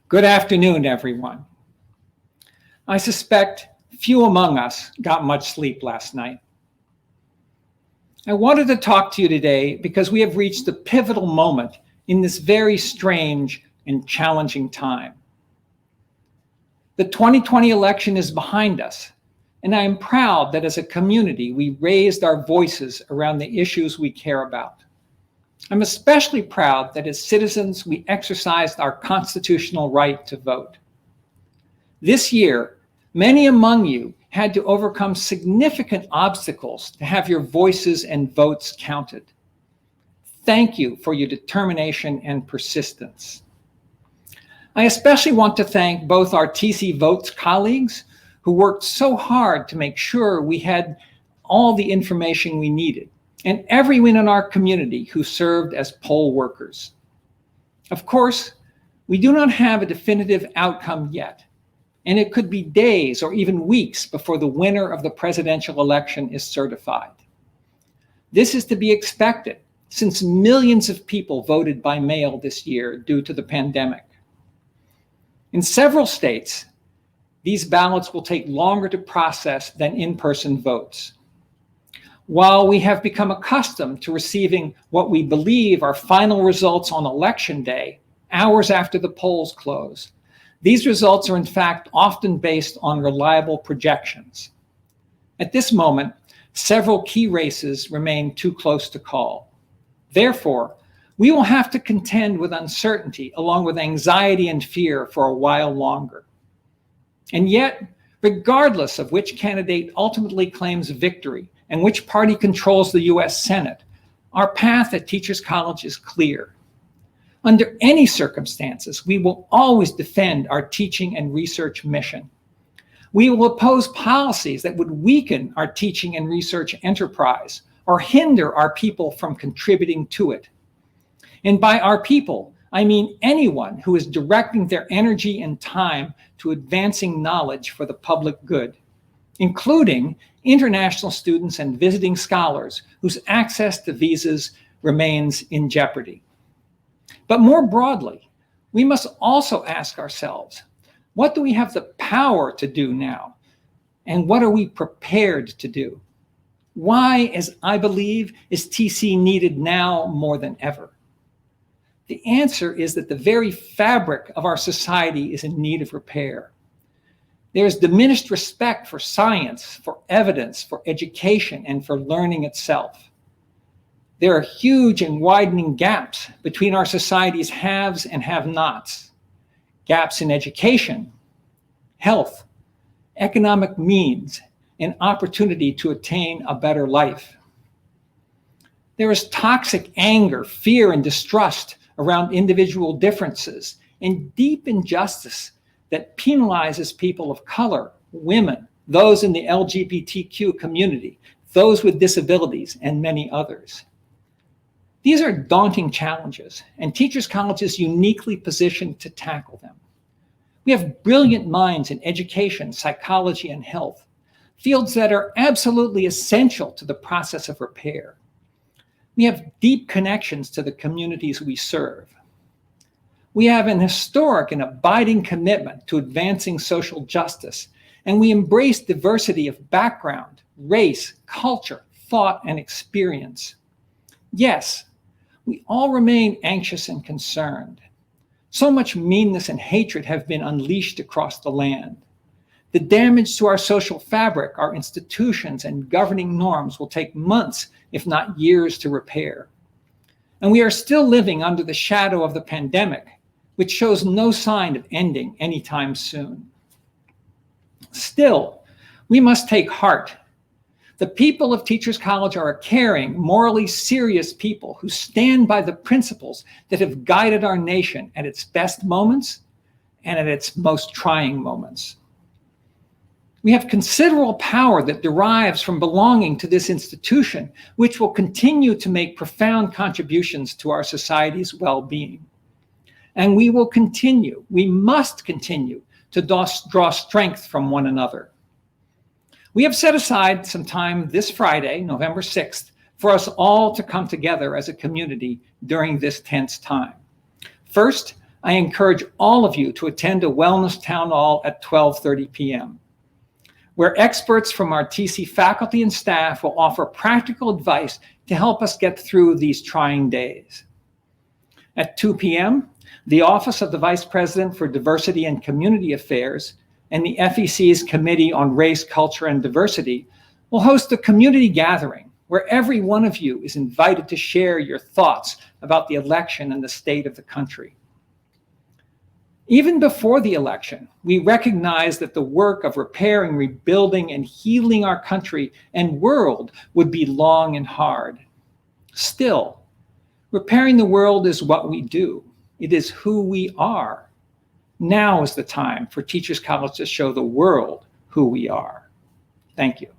Good afternoon, everyone. I suspect few among us got much sleep last night. I wanted to talk to you today because we have reached a pivotal moment in this very strange and challenging time. The 2020 election is behind us, and I am proud that as a community, we raised our voices around the issues we care about. I'm especially proud that as citizens, we exercised our constitutional right to vote. This year, many among you had to overcome significant obstacles to have your voices and votes counted. Thank you for your determination and persistence. I especially want to thank both our TC Votes colleagues who worked so hard to make sure we had all the information we needed, and everyone in our community who served as poll workers. Of course, we do not have a definitive outcome yet, and it could be days or even weeks before the winner of the presidential election is certified. This is to be expected since millions of people voted by mail this year due to the pandemic. In several states, these ballots will take longer to process than in-person votes. While we have become accustomed to receiving what we believe are final results on election day, hours after the polls close, these results are in fact often based on reliable projections. At this moment, several key races remain too close to call. Therefore, we will have to contend with uncertainty along with anxiety and fear for a while longer. And yet, regardless of which candidate ultimately claims victory and which party controls the US Senate, our path at Teachers College is clear. Under any circumstances, we will always defend our teaching and research mission. We will oppose policies that would weaken our teaching and research enterprise or hinder our people from contributing to it. And by our people, I mean anyone who is directing their energy and time to advancing knowledge for the public good, including international students and visiting scholars whose access to visas remains in jeopardy. But more broadly, we must also ask ourselves, what do we have the power to do now? And what are we prepared to do? Why, as I believe, is TC needed now more than ever? The answer is that the very fabric of our society is in need of repair. There is diminished respect for science, for evidence, for education, and for learning itself. There are huge and widening gaps between our society's haves and have-nots. Gaps in education, health, economic means, and opportunity to attain a better life. There is toxic anger, fear, and distrust around individual differences, and deep injustice that penalizes people of color, women, those in the LGBTQ community, those with disabilities, and many others. These are daunting challenges, and Teachers College is uniquely positioned to tackle them. We have brilliant minds in education, psychology, and health, fields that are absolutely essential to the process of repair. We have deep connections to the communities we serve. We have an historic and abiding commitment to advancing social justice, and we embrace diversity of background, race, culture, thought, and experience. Yes, we all remain anxious and concerned. So much meanness and hatred have been unleashed across the land. The damage to our social fabric, our institutions, and governing norms will take months, if not years, to repair. And we are still living under the shadow of the pandemic, which shows no sign of ending anytime soon. Still, we must take heart. The people of Teachers College are a caring, morally serious people who stand by the principles that have guided our nation at its best moments and at its most trying moments. We have considerable power that derives from belonging to this institution, which will continue to make profound contributions to our society's well-being. And we must continue to draw strength from one another. We have set aside some time this Friday, November 6th, for us all to come together as a community during this tense time. First, I encourage all of you to attend a wellness town hall at 12:30 p.m., where experts from our TC faculty and staff will offer practical advice to help us get through these trying days. At 2 p.m., the Office of the Vice President for Diversity and Community Affairs and the FEC's Committee on Race, Culture, and Diversity will host a community gathering where every one of you is invited to share your thoughts about the election and the state of the country. Even before the election, we recognize that the work of repairing, rebuilding, and healing our country and world would be long and hard. Still, repairing the world is what we do. It is who we are. Now is the time for Teachers College to show the world who we are. Thank you.